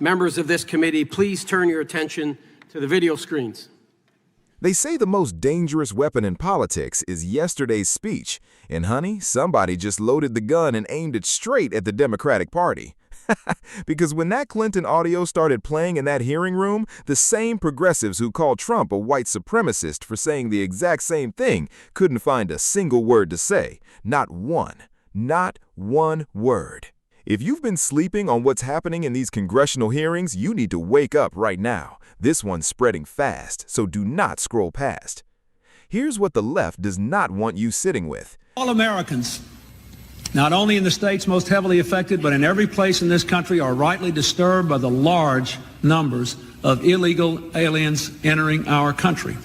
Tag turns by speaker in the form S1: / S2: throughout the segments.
S1: Members of this committee, please turn your attention to the video screens.
S2: They say the most dangerous weapon in politics is yesterday's speech. And honey, somebody just loaded the gun and aimed it straight at the Democratic Party. Because when that Clinton audio started playing in that hearing room, the same progressives who called Trump a white supremacist for saying the exact same thing couldn't find a single word to say. Not one. Not one word. If you've been sleeping on what's happening in these congressional hearings, you need to wake up right now. This one's spreading fast, so do not scroll past. Here's what the left does not want you sitting with.
S3: All Americans, not only in the states most heavily affected, but in every place in this country, are rightly disturbed by the large numbers of illegal aliens entering our country.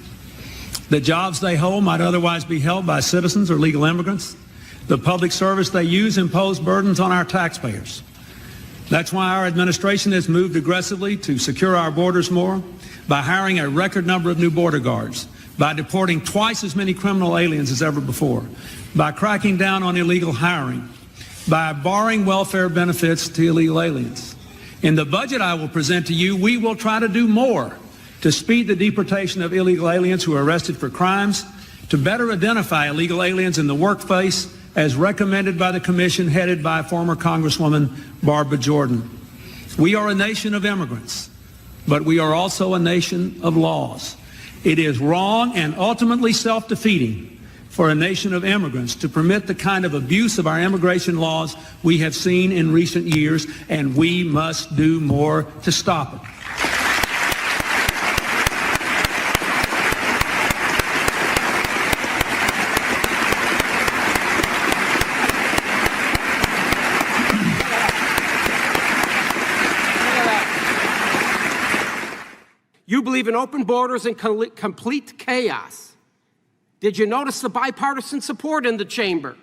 S3: The jobs they hold might otherwise be held by citizens or legal immigrants. The public service they use impose burdens on our taxpayers. That's why our administration has moved aggressively to secure our borders more, by hiring a record number of new border guards, by deporting twice as many criminal aliens as ever before, by cracking down on illegal hiring, by barring welfare benefits to illegal aliens. In the budget I will present to you, we will try to do more to speed the deportation of illegal aliens who are arrested for crimes, to better identify illegal aliens in the workplace, as recommended by the commission headed by former Congresswoman Barbara Jordan. We are a nation of immigrants, but we are also a nation of laws. It is wrong and ultimately self-defeating for a nation of immigrants to permit the kind of abuse of our immigration laws we have seen in recent years, and we must do more to stop it.
S1: You believe in open borders and complete chaos. Did you notice the bipartisan support in the chamber?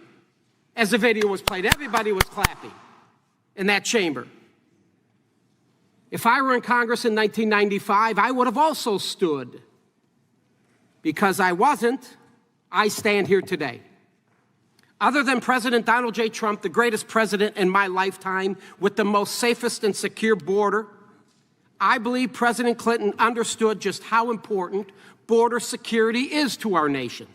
S1: As the video was played, everybody was clapping in that chamber. If I were in Congress in 1995, I would have also stood. Because I wasn't, I stand here today. Other than President Donald J. Trump, the greatest president in my lifetime, with the most safest and secure border, I believe President Clinton understood just how important border security is to our nation.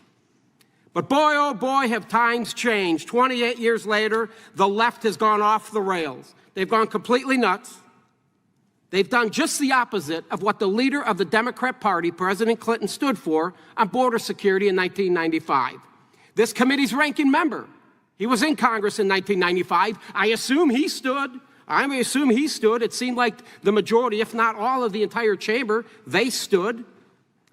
S1: But boy, oh boy, have times changed. 28 years later, the left has gone off the rails. They've gone completely nuts. They've done just the opposite of what the leader of the Democrat Party, President Clinton, stood for on border security in 1995. This committee's ranking member, he was in Congress in 1995. I assume he stood. It seemed like the majority, if not all of the entire chamber, they stood.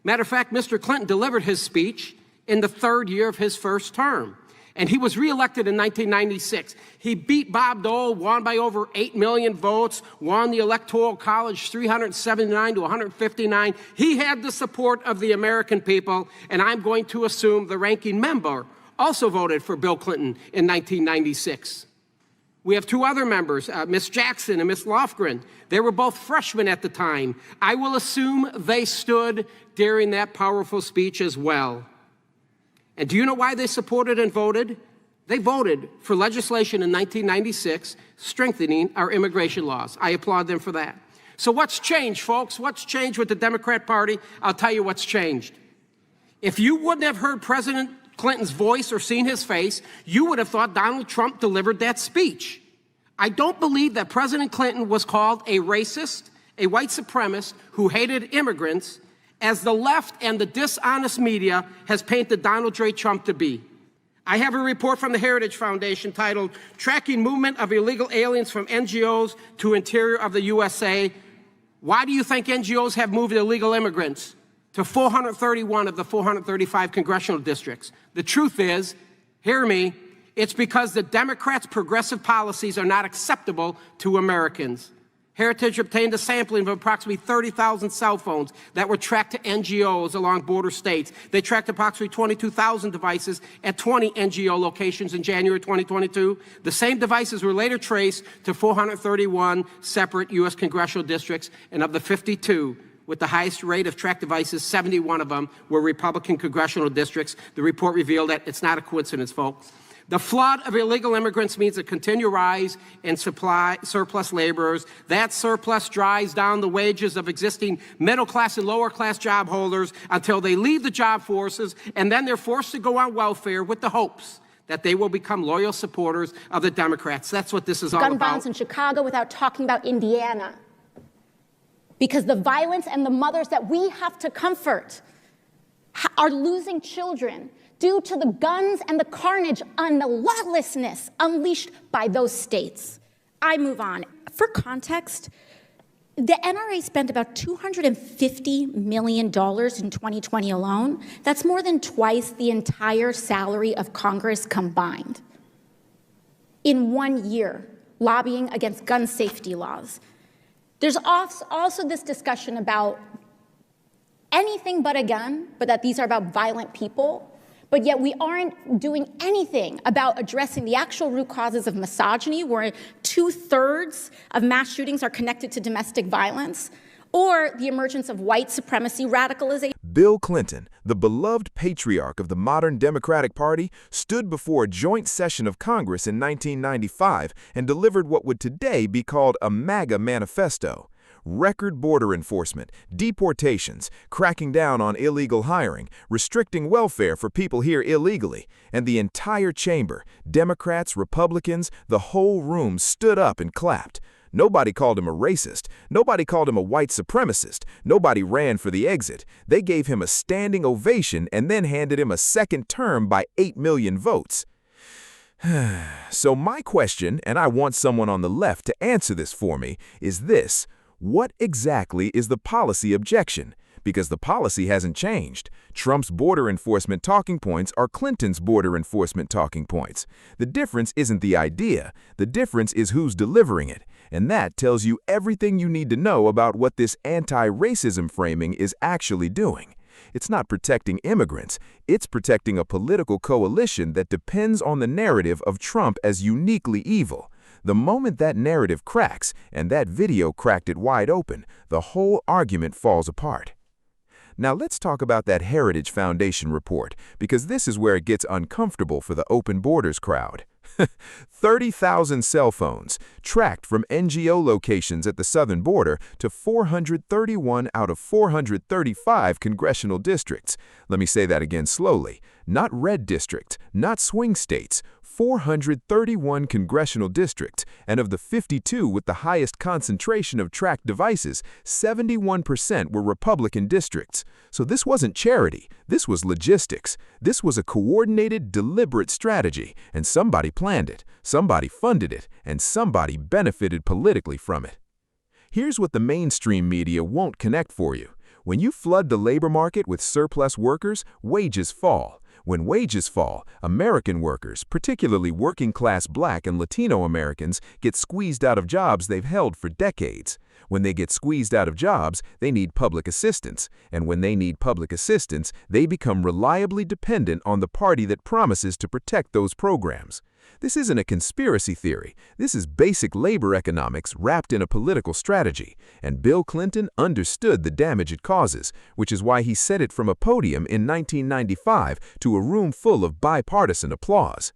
S1: Matter of fact, Mr. Clinton delivered his speech in the third year of his first term. And he was reelected in 1996. He beat Bob Dole, won by over 8 million votes, won the Electoral College 379 to 159. He had the support of the American people, and I'm going to assume the ranking member also voted for Bill Clinton in 1996. We have two other members, Ms. Jackson and Ms. Lofgren. They were both freshmen at the time. I will assume they stood during that powerful speech as well. And do you know why they supported and voted? They voted for legislation in 1996 strengthening our immigration laws. I applaud them for that. So what's changed, folks? What's changed with the Democrat Party? I'll tell you what's changed. If you wouldn't have heard President Clinton's voice or seen his face, you would have thought Donald Trump delivered that speech. I don't believe that President Clinton was called a racist, a white supremacist who hated immigrants, as the left and the dishonest media has painted Donald J. Trump to be. I have a report from the Heritage Foundation titled "Tracking Movement of Illegal Aliens from NGOs to Interior of the USA." Why do you think NGOs have moved illegal immigrants to 431 of the 435 congressional districts? The truth is, hear me, it's because the Democrats' progressive policies are not acceptable to Americans. Heritage obtained a sampling of approximately 30,000 cell phones that were tracked to NGOs along border states. They tracked approximately 22,000 devices at 20 NGO locations in January 2022. The same devices were later traced to 431 separate U.S. congressional districts, and of the 52 with the highest rate of tracked devices, 71 of them were Republican congressional districts. The report revealed that it's not a coincidence, folks. The flood of illegal immigrants means a continued rise in surplus laborers. That surplus drives down the wages of existing middle-class and lower-class job holders until they leave the job forces, and then they're forced to go on welfare with the hopes that they will become loyal supporters of the Democrats. That's what this is all about.
S4: Gun violence in Chicago without talking about Indiana. Because the violence and the mothers that we have to comfort are losing children due to the guns and the carnage and the lawlessness unleashed by those states. I move on. For context, the NRA spent about $250 million in 2020 alone. That's more than twice the entire salary of Congress combined. In 1 year, lobbying against gun safety laws. There's also this discussion about anything but a gun, but that these are about violent people. But yet we aren't doing anything about addressing the actual root causes of misogyny, where 2/3 of mass shootings are connected to domestic violence, or the emergence of white supremacy radicalization.
S2: Bill Clinton, the beloved patriarch of the modern Democratic Party, stood before a joint session of Congress in 1995 and delivered what would today be called a MAGA manifesto. Record border enforcement, deportations, cracking down on illegal hiring, restricting welfare for people here illegally, and the entire chamber, Democrats, Republicans, the whole room stood up and clapped. Nobody called him a racist. Nobody called him a white supremacist. Nobody ran for the exit. They gave him a standing ovation and then handed him a second term by 8 million votes. So my question, and I want someone on the left to answer this for me, is this: what exactly is the policy objection? Because the policy hasn't changed. Trump's border enforcement talking points are Clinton's border enforcement talking points. The difference isn't the idea. The difference is who's delivering it. And that tells you everything you need to know about what this anti-racism framing is actually doing. It's not protecting immigrants. It's protecting a political coalition that depends on the narrative of Trump as uniquely evil. The moment that narrative cracks, and that video cracked it wide open, the whole argument falls apart. Now let's talk about that Heritage Foundation report, because this is where it gets uncomfortable for the open borders crowd. 30,000 cell phones, tracked from NGO locations at the southern border to 431 out of 435 congressional districts. Let me say that again slowly. Not red districts, not swing states, 431 congressional districts, and of the 52 with the highest concentration of tracked devices, 71% were Republican districts. So this wasn't charity, this was logistics. This was a coordinated, deliberate strategy, and somebody planned it, somebody funded it, and somebody benefited politically from it. Here's what the mainstream media won't connect for you. When you flood the labor market with surplus workers, wages fall. When wages fall, American workers, particularly working-class Black and Latino Americans, get squeezed out of jobs they've held for decades. When they get squeezed out of jobs, they need public assistance. And when they need public assistance, they become reliably dependent on the party that promises to protect those programs. This isn't a conspiracy theory. This is basic labor economics wrapped in a political strategy. And Bill Clinton understood the damage it causes, which is why he said it from a podium in 1995 to a room full of bipartisan applause.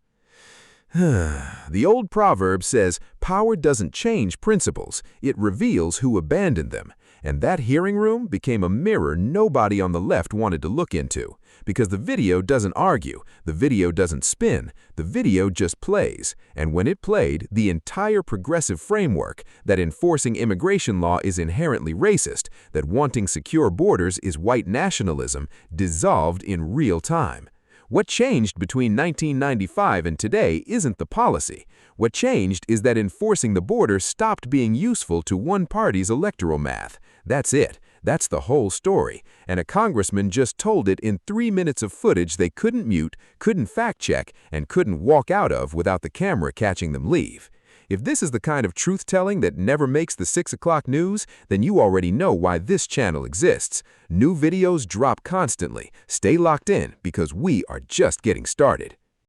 S2: The old proverb says, power doesn't change principles, it reveals who abandoned them. And that hearing room became a mirror nobody on the left wanted to look into. Because the video doesn't argue, the video doesn't spin, the video just plays. And when it played, the entire progressive framework, that enforcing immigration law is inherently racist, that wanting secure borders is white nationalism, dissolved in real time. What changed between 1995 and today isn't the policy. What changed is that enforcing the border stopped being useful to one party's electoral math. That's it. That's the whole story. And a congressman just told it in 3 minutes of footage they couldn't mute, couldn't fact-check, and couldn't walk out of without the camera catching them leave. If this is the kind of truth-telling that never makes the 6 o'clock news, then you already know why this channel exists. New videos drop constantly. Stay locked in because we are just getting started.